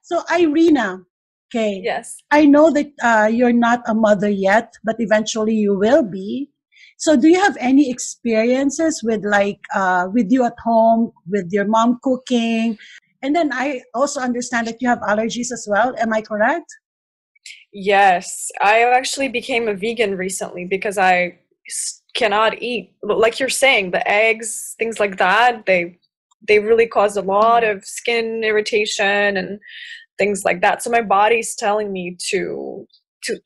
So Irina, okay, Yes. I know that you're not a mother yet, but eventually you will be. So do you have any experiences with like with you at home, with your mom cooking? And then I also understand that you have allergies as well. Am I correct? Yes, I actually became a vegan recently because I cannot eat, like you're saying, the eggs, things like that. They really cause a lot of skin irritation and things like that. So my body's telling me to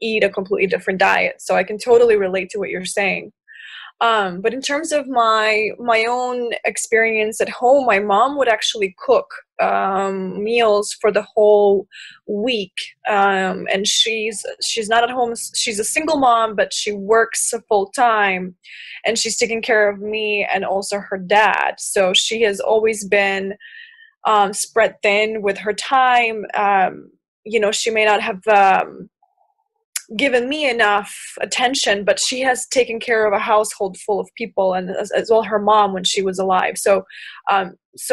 eat a completely different diet. So I can totally relate to what you're saying. But in terms of my own experience at home, my mom would actually cook meals for the whole week, and she's not at home. She's a single mom, but she works full time, and she's taking care of me and also her dad. So she has always been spread thin with her time. She may not have given me enough attention, but she has taken care of a household full of people, and as well her mom when she was alive. So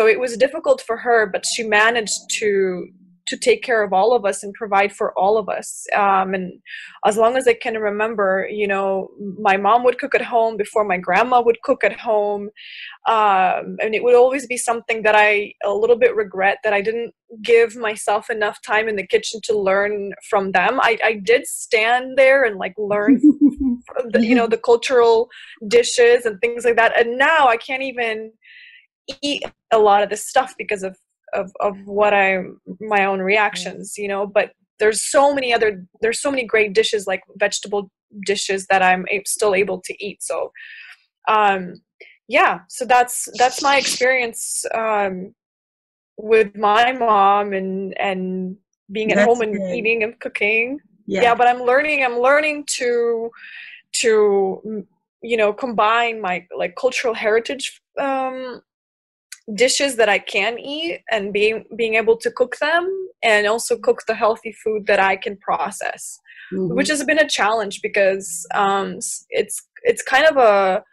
it was difficult for her, but she managed to take care of all of us and provide for all of us. And as long as I can remember, my mom would cook at home before my grandma would cook at home. And it would always be something that I a little bit regret that I didn't give myself enough time in the kitchen to learn from them. I did stand there and like learn the cultural dishes and things like that. And now I can't even eat a lot of this stuff because of what my own reactions, but there's so many great dishes, like vegetable dishes, that I'm still able to eat. So yeah, so that's my experience with my mom and being at That's home and good. eating and cooking. Yeah. Yeah, but I'm learning to combine my like cultural heritage dishes that I can eat, and being able to cook them, and also cook the healthy food that I can process, which Mm-hmm. has been a challenge because it's kind of a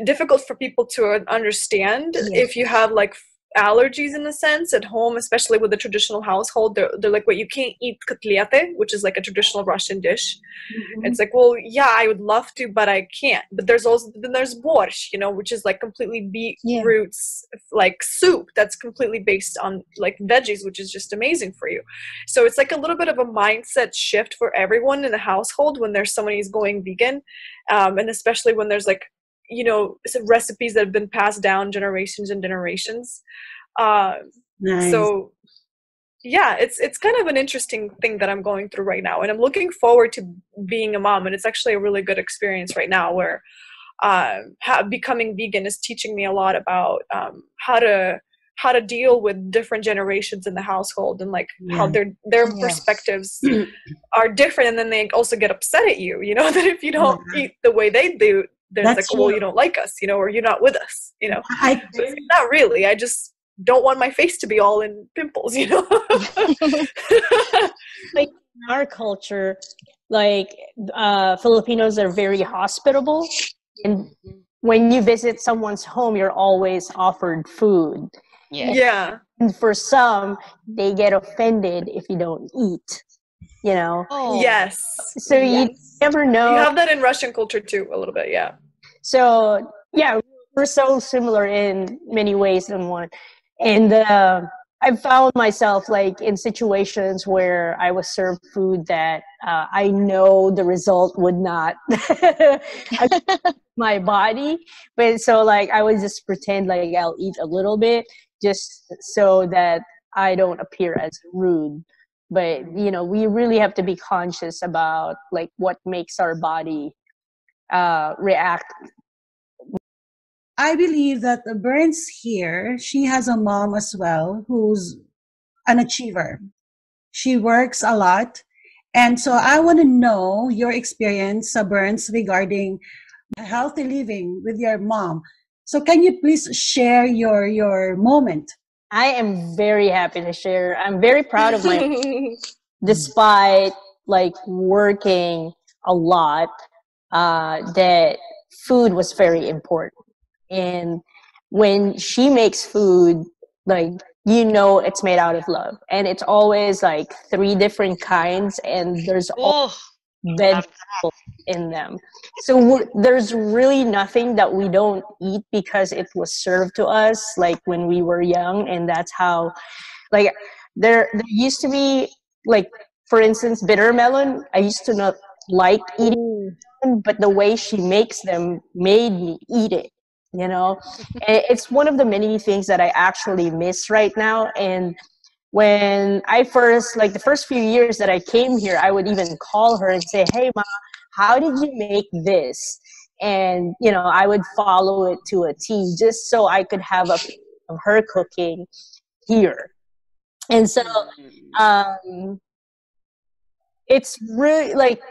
difficult for people to understand Yes. if you have like allergies in a sense at home, especially with the traditional household. They're like, "What, you can't eat katliate," which is like a traditional Russian dish. Mm-hmm. It's like, well, yeah, I would love to, but I can't. But there's borscht, which is like completely Yeah. beetroots, like soup that's completely based on like veggies, which is just amazing for you. So it's like a little bit of a mindset shift for everyone in the household when there's somebody who's going vegan, and especially when there's like some recipes that have been passed down generations and generations. Uh, Nice. so yeah, it's kind of an interesting thing that I'm going through right now, and I'm looking forward to being a mom. And it's actually a really good experience right now, where becoming vegan is teaching me a lot about how to deal with different generations in the household, and like how Yeah. their perspectives are different, and then they also get upset at you, that if you Yeah. don't eat the way they do, there's like, That's well, true. you don't like us, or you're not with us. I But it's like, not really. I just don't want my face to be all in pimples. Like in our culture, like Filipinos are very hospitable, and when you visit someone's home, you're always offered food. Yeah. Yeah. And for some, they get offended if you don't eat. Oh. Yes. So you never know. You have that in Russian culture too, a little bit. Yeah. So yeah, we're so similar in many ways than one. And I found myself like in situations where I was served food that I know the result would not my body, but so like I would just pretend like I'll eat a little bit just so that I don't appear as rude. But we really have to be conscious about like what makes our body react. I believe that the Burns here, she has a mom as well who's an achiever. She works a lot. And so I want to know your experience, Burns, regarding healthy living with your mom. So can you please share your moment? I am very happy to share. I'm very proud of my, despite like working a lot, that food was very important. And when she makes food, like you know it's made out of love, and it's always like 3 different kinds, and there's all Oh, vegetables in them. So there's really nothing that we don't eat because it was served to us like when we were young, and that's how, like, there used to be, like, for instance, bitter melon. I used to not like eating them, but the way she makes them made me eat it, you know. And it's one of the many things that I actually miss right now. And when I first, like, the first few years that I came here, I would even call her and say, "Hey, Ma, how did you make this?" And, you know, I would follow it to a T just so I could have a piece of her cooking here. And so um, it's really, like,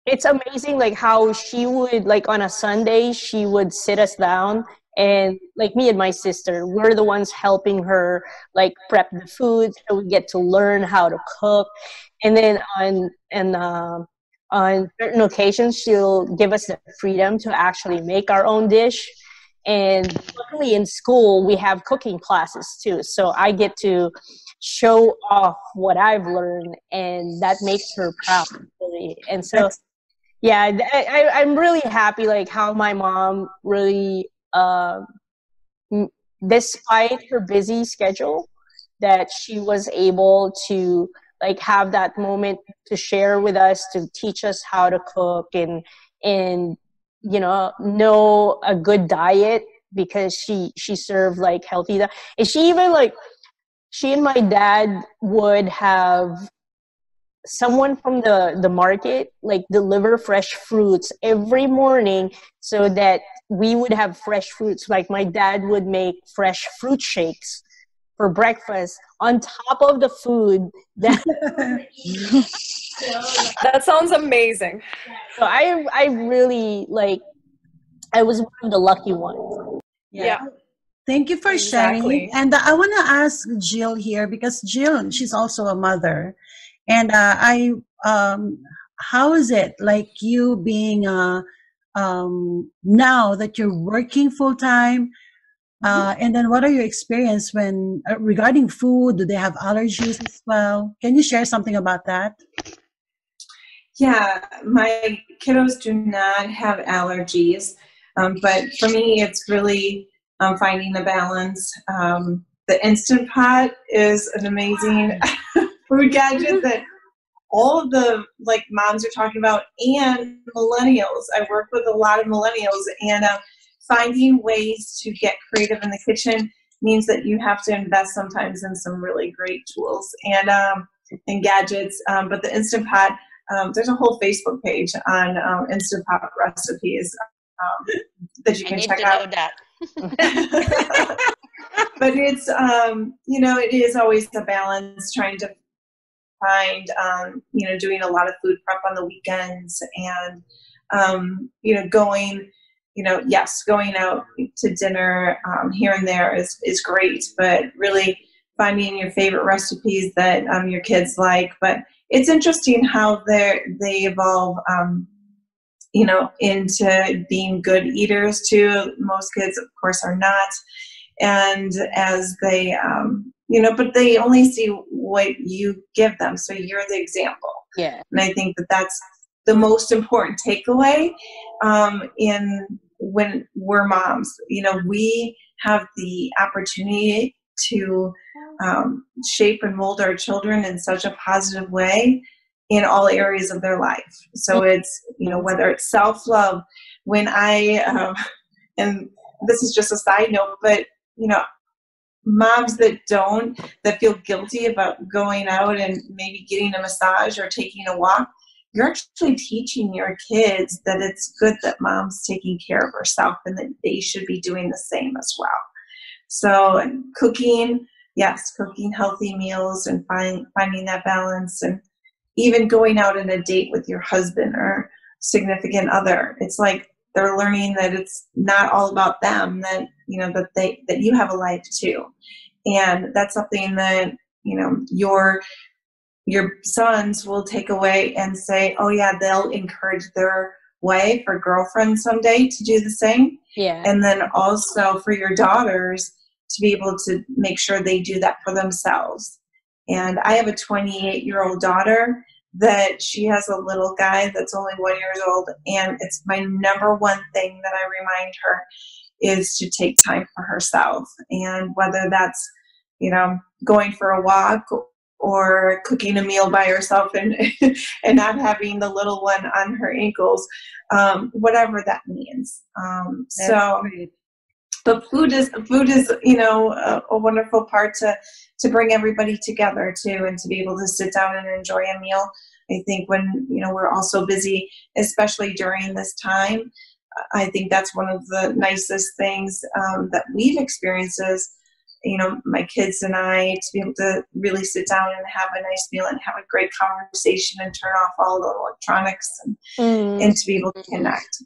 it's amazing, like, how she would, like, on a Sunday, she would sit us down, and, like, me and my sister, we're the ones helping her, like, prep the food, so we get to learn how to cook. And then on certain occasions, she'll give us the freedom to actually make our own dish. And luckily in school, we have cooking classes too, so I get to show off what I've learned, and that makes her proud, really. And so, yeah, I'm really happy, like, how my mom really, despite her busy schedule, that she was able to, like, have that moment to share with us, to teach us how to cook, and you know a good diet, because she served, like, healthy and she even, like, she and my dad would have someone from the market, like, deliver fresh fruits every morning, so that we would have fresh fruits. Like, my dad would make fresh fruit shakes for breakfast on top of the food that That sounds amazing. so I really, like, I was one of the lucky ones. Yeah. Thank you for Exactly. sharing. And I want to ask Jill here, because Jill, she's also a mother. And how is it like you being now that you're working full time? And then what are your experience when regarding food? Do they have allergies as well? Can you share something about that? Yeah, my kiddos do not have allergies, but for me, it's really finding the balance. The Instant Pot is an amazing food gadget that all of the, like, moms are talking about, and millennials. I work with a lot of millennials, and finding ways to get creative in the kitchen means that you have to invest sometimes in some really great tools and gadgets. But the Instant Pot, there's a whole Facebook page on Instant Pot recipes that you can check out. I need to know that. But it's, it is always a balance, trying to find, doing a lot of food prep on the weekends, and, going out to dinner here and there is great, but really finding your favorite recipes that your kids like. But it's interesting how they evolve, into being good eaters too. Most kids, of course, are not. And as they, but they only see what you give them. So you're the example. Yeah. And I think that that's the most important takeaway in when we're moms. We have the opportunity to shape and mold our children in such a positive way in all areas of their life. So it's, whether it's self-love, when and this is just a side note, but, moms that feel guilty about going out and maybe getting a massage or taking a walk, you're actually teaching your kids that it's good that mom's taking care of herself and that they should be doing the same as well. So cooking healthy meals and finding that balance, and even going out on a date with your husband or significant other. It's like they're learning that it's not all about them, that, that you have a life too. And that's something that, your sons will take away and say, oh yeah, they'll encourage their wife or girlfriend someday to do the same. Yeah. And then also for your daughters to be able to make sure they do that for themselves. And I have a 28-year-old daughter that she has a little guy that's only 1 year old, and it's my number one thing that I remind her is to take time for herself. And whether that's, going for a walk or cooking a meal by herself and and not having the little one on her ankles, whatever that means. So great. but food is a wonderful part to bring everybody together too, and to be able to sit down and enjoy a meal. I think when we're all so busy, especially during this time, I think that's one of the nicest things that we've experienced is, my kids and I, to be able to really sit down and have a nice meal and have a great conversation and turn off all the electronics and to be able to connect.